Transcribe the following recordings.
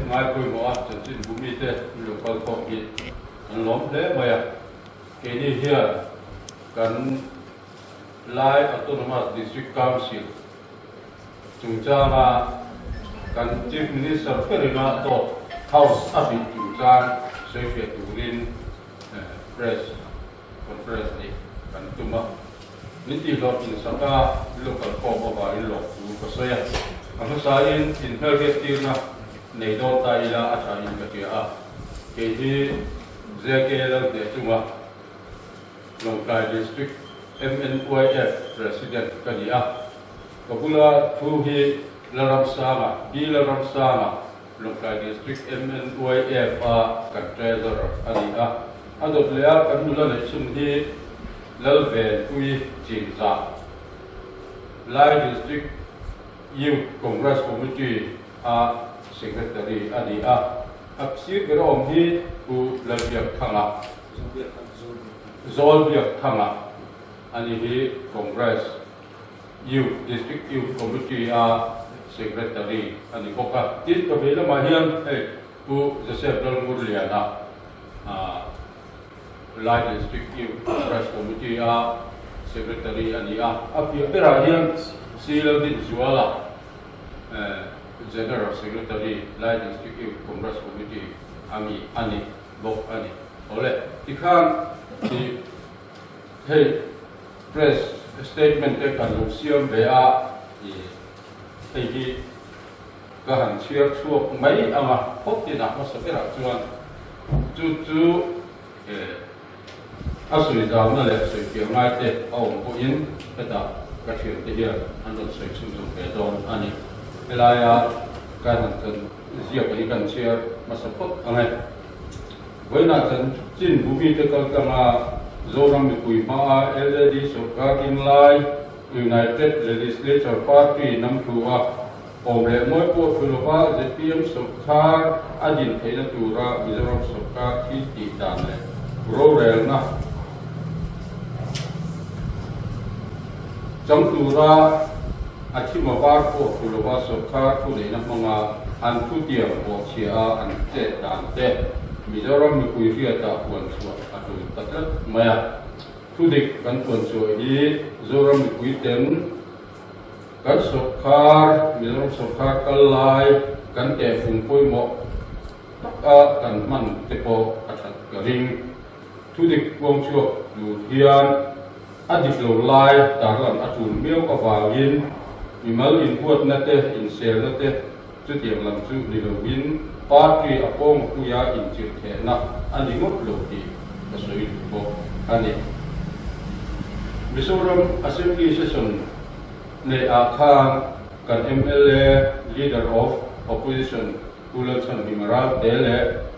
ngai pui mo chan chin bumi te local coffee an lom hle maya ke ni hia kan lai autonomous district council chungchanga kan chief minister perina to house abi chungchang soifia turin press conference ni kan tuma niti lot in saka local coffee ba in lo tu ko soya ang sain in target na nei do ta ila acha in ka tia ke hi zeke lang de chunga Longkai district MNYF president kania kabula thu hi laram sama di laram sama Longkai district MNYF kan treasurer ania adot lea kan nula le chun hi lalve pui chinza Lai district Youth Congress Committee secretary ania aksir gerom hi ku labiak khanga Zolbiak Thanga ani hi Congress Youth District Youth Committee secretary ani boka tit ka bela mahian ku Joseph Dalmurliana Lai District Youth Congress Committee secretary ani apia perahian Siladin Zuala General Secretary Lai District Youth Congress Committee ani bok ani ole ikhan di hey press statement te kan lusiam bea di hi ka han chiak chuak mai ama hotina masapera chuan chu asui dam na le sui pi ngai te aum ko in eta ka thir te hian an ron sui chu pe don ani elaya ka han kan zia ka kan chia masapot angai Voina chan chin bubi te kalkanga zoram mi pui ma LD Sokakin Lai United Legislature Party namthua omle moi po phulova JPM Sokar adin theina tura Mizoram Sokar thi ti dan le rorel na jamtura achima bar po phulova Sokar thu le na manga an thu tiam po chia an te dan te Mizoram mi pui ria ta puan chua atu tatlat maya thudik kan puan chua hi zoram mi pui ten kan Sokar Mizoram Sokar kalai kan te phung pui mo taka kan man te po athat garing thudik puang chua lu hian adik lo lai taran atun meu ka wangin mimal in puat na te in sel na te chu tiang lam chu ni lo win Party apong kuya injil kena ani ngoplo di kasoi bo ani Mizoram Assembly Session ne akhan kan MLA Leader of Opposition Kulansan Bimaral Dele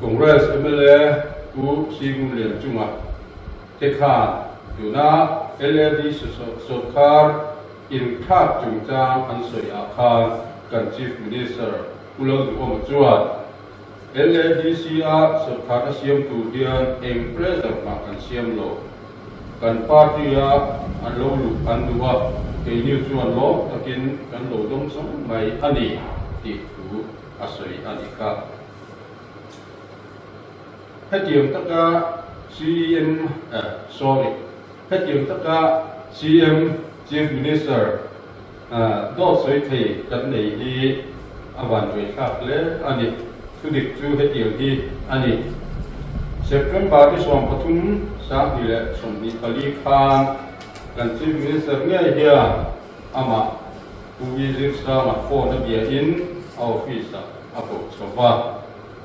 Congress MLA ku Sigung Lian Chunga Tekhan Yuna LAD Sokar in Khat Chungchang Ansoi akhan kan Chief Minister Ulang du om chuan LADCR Sarkar siam tu dian empresa ma kan siam lo kan party an lo lu an duwa ke ni chuan lo takin kan lo dong song mai ani ti tu asoi anika hetiam taka CM hetiam taka CM Chief Minister do soi thei kan nei hi awan ve khak le ani thudik chu hetiam hi ani September ti som pathum sa hi le som ni kali khan kan Chief Minister nge hia ama Uzir sa ma phone bia in office apo soba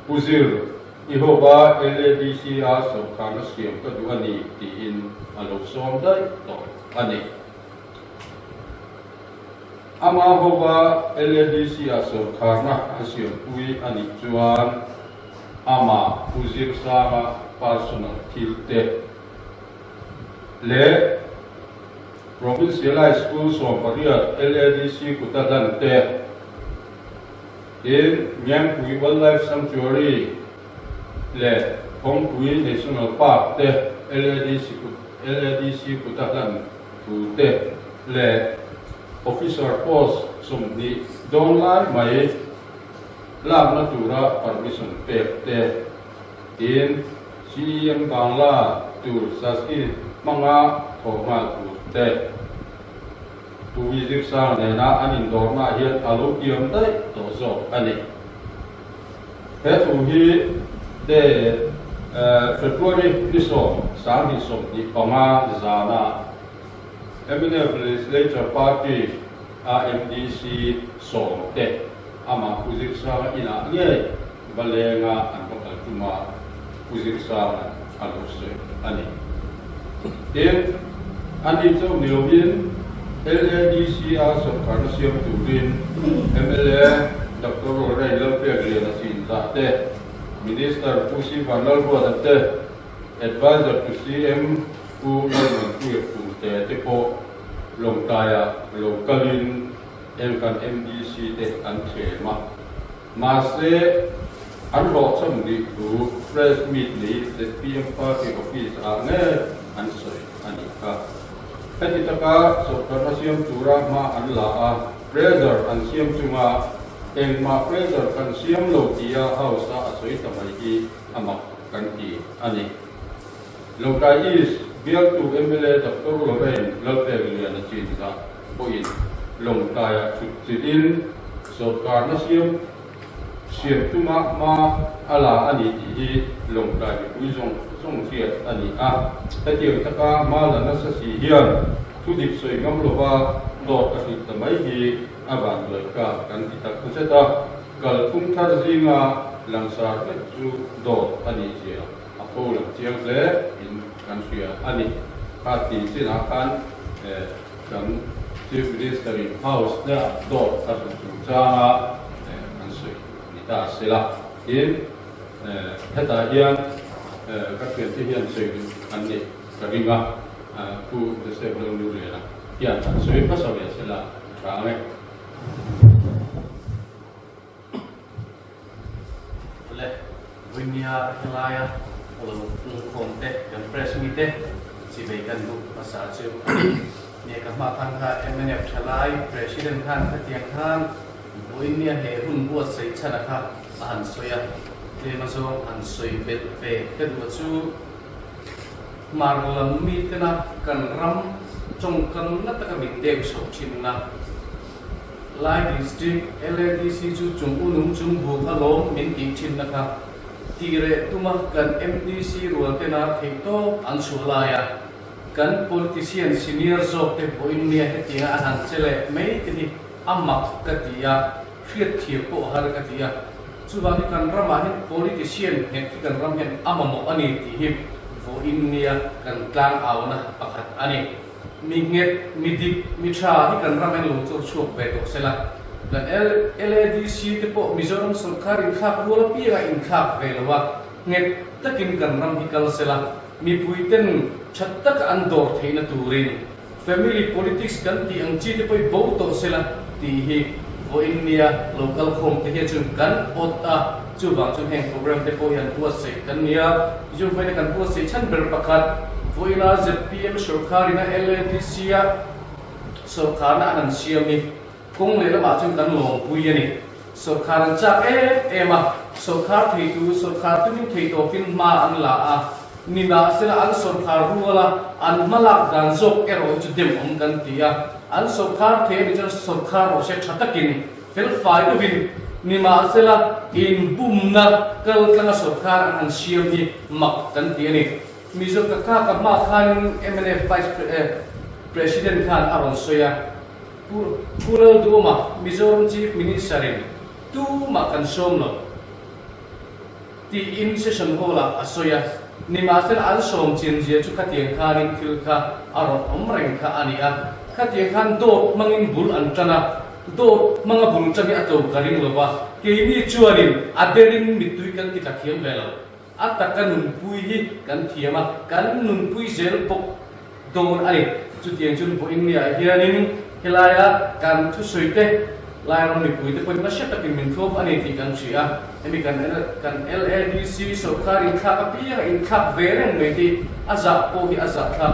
Uzir ihoba LADCR so khana siam ka du ani ti in alo som dai to ani ama hoba LADC Sarkar na asiam pui ani chuan ama Uzir sama personal thilte le provincial high school so paria LADC kutadan te in Nyang Pui Wildlife Sanctuary le Hong Pui National Park te LADC kutadan tu te le officer post som ni don lai mai lam na tura permission pekte in CM Bangla tur sasi manga thoma tu te tu visit sang ne na anin dor na hian alo kiam dai to zo ani he tu hi de February niso sang ni som ni panga zana MNF Legislature Party AMDC som te ama visit sang ina nge balenga an bakal tuma visit sang alo se ani then ani chau neobin LADC as of Carnasium Turin MLA Dr. Ray Lopeglia Nasin Tate Minister Pusi Vanal Boate Advisor to CM who Norman Kuya Tepo Longkaya Lokalin Elkan MDC Te Anchema Mase Unrock some the press meet the PM Party Office Arne and so Anika Petitaka so Carnasium Tura Ma Anla Fraser and Siam Tuma and Ma Fraser can Siam Lokia House Asoita Maiki Amak Kanti Ani Lokai is built to MLA Dr. Lorraine Lopeglia Nachinza Point Longkaya Chudin so Carnasium Siam Tuma Ma Ala Ani Ti Longkaya Uzong Song Siat Ani Tatiyo Taka Ma Lana Sasi Hian Tudip Soy Gamlova Dot Asit Tamai Hi Aban Loika Kantita Kuseta Kal Kumtar Zinga Langsar Ketsu Dot Ani Jia Apo Lang Chiang Le In Kansuya Ani Pati Sinakan Kan Chief Minister in House Na Dot Asit Changa Kansuy Nita Sila In Heta Hian các chuyện thể hiện sự anh đi cả đi mà khu để xem đâu lưu lệ là hiện sản xuất phát sau này sẽ là cả này le winia hilaya olo konte kan press meet si bekan bu masa chu ne ka ma kan ha MNF chalai president kan khatiang kan winia he hun bu sei chana kha an soya le maso an soi bet pe ka du chu marlam mi tena kan ram trong kan na ta ka min deu so chin na lai district LADC chu chung unum chung bu kha lo min ki chin na kha tire tuma kan MDC rual tena theito an sulaya kan politician senior job te boin nia he tia an chele mei ti amak ka tia khiat thir ko har ka tia Subagi kan ramah politician yang kan ramah amamo ani tihim vo India kan klang awana pakat ani minget midik mitra kan ramah lungcur chuak beto sela dan LADC tepo Mizoram Sarkar in khap wala pia in khap velawa nget takin kan ram hikal sela mi puiten chatta ka andor theina turin family politics kan ti ang chi tepo boto sela tihi India local home te hian chung kan ota chu bang chung heng program te po hian puas se kan nia ju vai kan puas se chan ber pakhat voina ZPM sarkarina LADC a sarkarna anan siami kung le lama chung kan long pui ani sarkaran cha ema sarkar theitu sarkar tumin theito fin ma an la a nina sela an sarkar ruala an malak dan zok ero chu dem om kan tia an sarkar the ni jan sarkar ro se thatakin fel fai to win ni ma sela in bumna kal tanga sarkar an siam ni mak kan ti ni mizo ka ma khan MNF vice president khan aron soya pural duma Mizoram chief minister tu makan somno ti in session hola asoya ni ma sela an som chin je chu khatiang khanin thil kha aron omreng kha ania khatiang khan do mangin bul an chana do mga bul chani ato karing lowa keini chuanin aderin mitui kan ti takhiam velo atakan nun pui hi kan thiama kan nun pui zel pok don ani chu tiang chun bo india hianin hilaya kan thu soite lai ron ni pui te pon na shata kin min thop ani ti kan chia emi kan LADC sarkar in kha kapia in khap vereng me ti aza po hi aza kha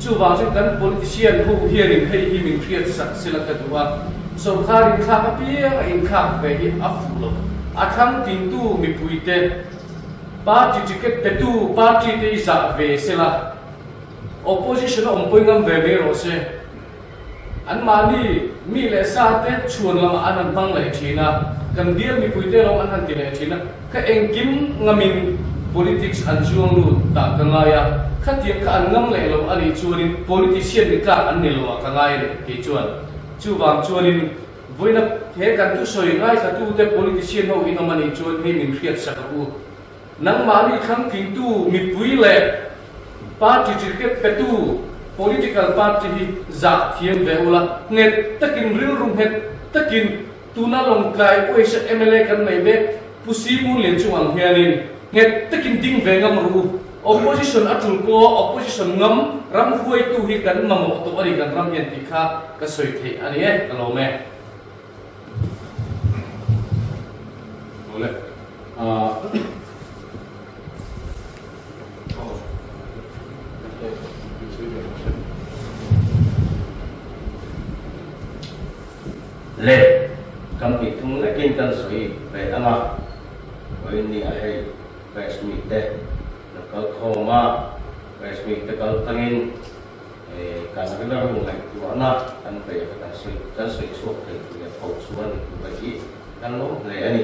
chu wa chu kan politician hu hianin hei hi min create sak sila ka duwa sarkar in kha kapia in khap ve hi afulo akham tintu mi puite party ticket petu party te za ve sela opposition ompoi ngam ve me ro se an mani mi le sa te chuan lam anan bang le thina kan dia mi puite rom an han ti le thina ka engkim ngamin politics an chuang lu ta kangaya khatiam ka an ngam le lo ani chuanin politician ni ka an nilo ka ngai le ke chuan chu wang chuanin voina he kan tu soi ngai ka tu te politician ho in mani chuan he min khiat sakapu nang mani kham king tu mi pui le party ticket petu political party hi za thiam veula net takin ril rum het takin tuna long kai oisa MLA kan nei be pusi mu len chuang hianin net takin ding ve ngam ru opposition atul ko opposition ngam ram huai tu hi kan mamo to ari kan ram yen ti kha ka soi thei ani e kalome ole le kam pi thung le kin kan soi ve anga oi ni a hei press meet te na kal khoma press meet te kal tangin kan la ru ngai tu ana kan pe kan soi so te le pau suan tu ba hi kan lo le ani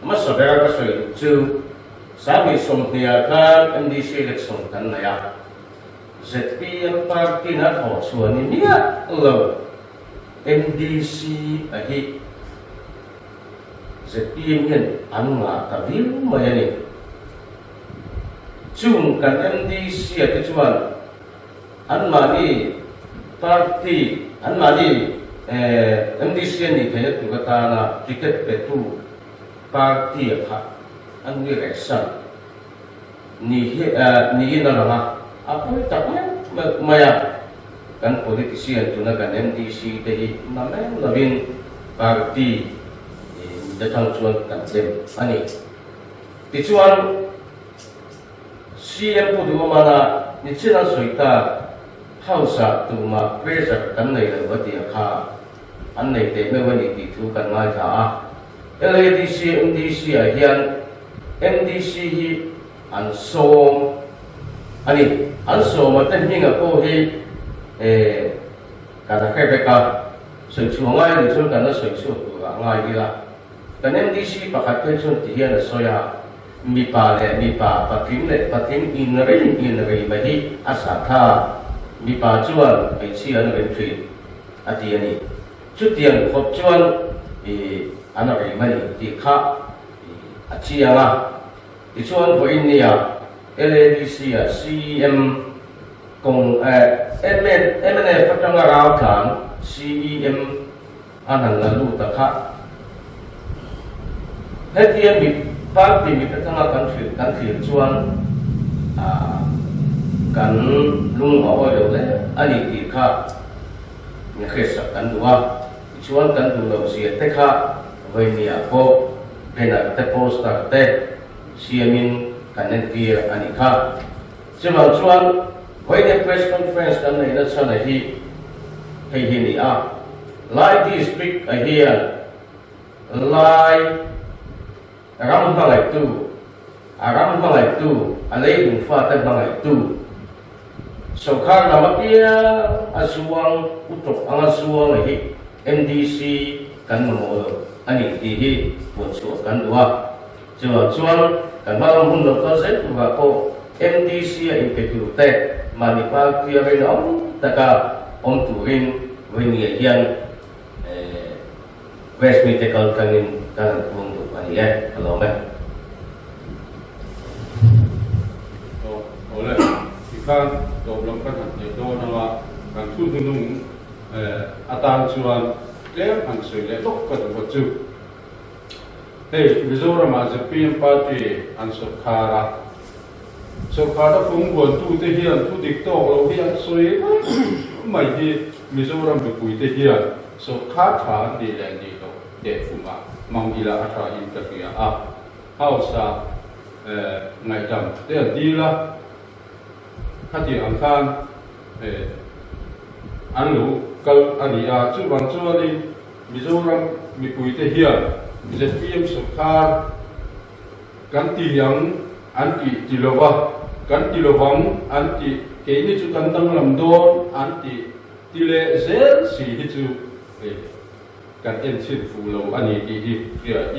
ma so bera ka soi chu sa mi som nia ka NDC election kan na ya ZPM party na ho suan ni ya lo NDC ahi ZPM yan ang nga kavil mayani chung kan NDC at chuan an mani party an mani NDC ni kaya tu kata na tiket petu party akha an ni resan ni na nga apo tapay maya kan politician tu na kan NDC tehi namen labin party datang chuan kan dem ani ti chuan CM pu du mana ni china soita hausa tu ma pressure kan nei le wati kha an nei te me wani ti thu kan ngai tha LADC NDC a hian NDC hi an som ani an som ma ten hinga ko hi kada kebeka soi chu ngai ni chu kana soi chu ngai ila kan NDC pakat ke chu ti hian soya mi pa patin in rei bahi asa tha mi pa chuan ai chi an ren thui ati ani chu tiang khop chuan ana rei mani ti kha a chi anga ti chuan vo in nia LADC a CM kong MNA fatanga rao kan CEM anan lalu takha hetian mi party mi tatanga kan thil chuan kan lung aw le ani ti kha ni khesa kan duwa chuan kan du lo sia te kha voi mi a ko pena te poster te CMin kan ti ani kha chuan when the press conference kan nei na chana hi hei ni a lai district a here lai ram balai tu alai dung fa ta balai tu so khar na mapia asuang utok anga suang hi NDC kan mo ani ti hi pon so kan dua chuan kan ba mun lo ka se tu ba ko NDC a impetu te manipal tia renom taka on turin wini hian west medical kangin kan pung tu ani kalau me ole ikan do blom kan ni do na kan tu tu nung atan chuan le an soi le tok ka do chu hey Mizoram as a PM party an Sokhara phung buồn tu te hiền tu dik to lo hiền soi mai hi Mizoram be pui te hiền Sokhara tha di le di to de fuma mang ila atha in ka kia a hausa ngai jam te di la khati an khan an lu kal ani a chu wan chu ani Mizoram mi pui te hiền ZPM Sukar kan tiyang anti tilova kan tilovang anti kini chu kan tang lamdon anti tile zel si hi chu kan en chin fu lo ani ti hi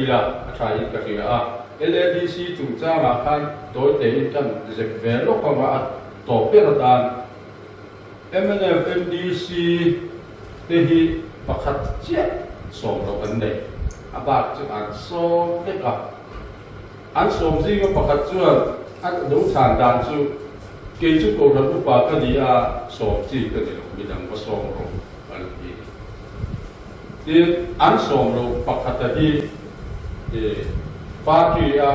ila athai ka ria a LDC chung cha ma khan doi te in kan zek ve lo ka ma to pe dan MNF MDC te hi pakhat che som lo an nei aba chu an som pe ka an som ji ko pakhat chuan an dong chan dan chu ke chu ko ran pa ka dia som ji ka ni mi dang ko som ro an ti ti an som ro pakhat hi pa ki a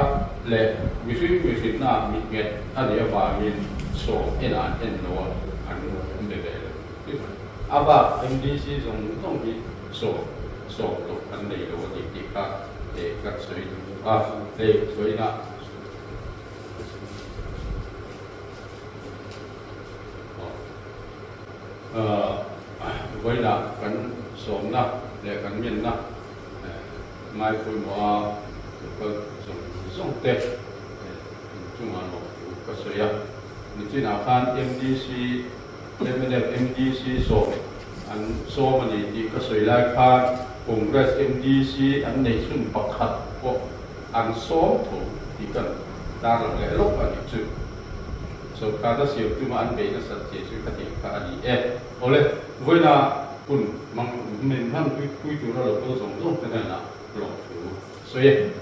le mi fi na mi nget ani aba min som en an en no an de de aba MDC dong hi so lo an nei lo ti ka ka soi soi na với là cần sớm na để cần miền na mai cuối mùa có dùng tết chúng anh có sợi à mình chỉ nào khan MDC MDC sớm anh sớm anh đi có sợi lại khan Congress MDC anh này xuân bạc hạt của anh sớm thôi thì cần ta là lẽ lúc anh chịu so kada siap tu maan be na sa jesu kati ka ali ole voina kun mang min han kui tu ra lo ko song lo na lo so ye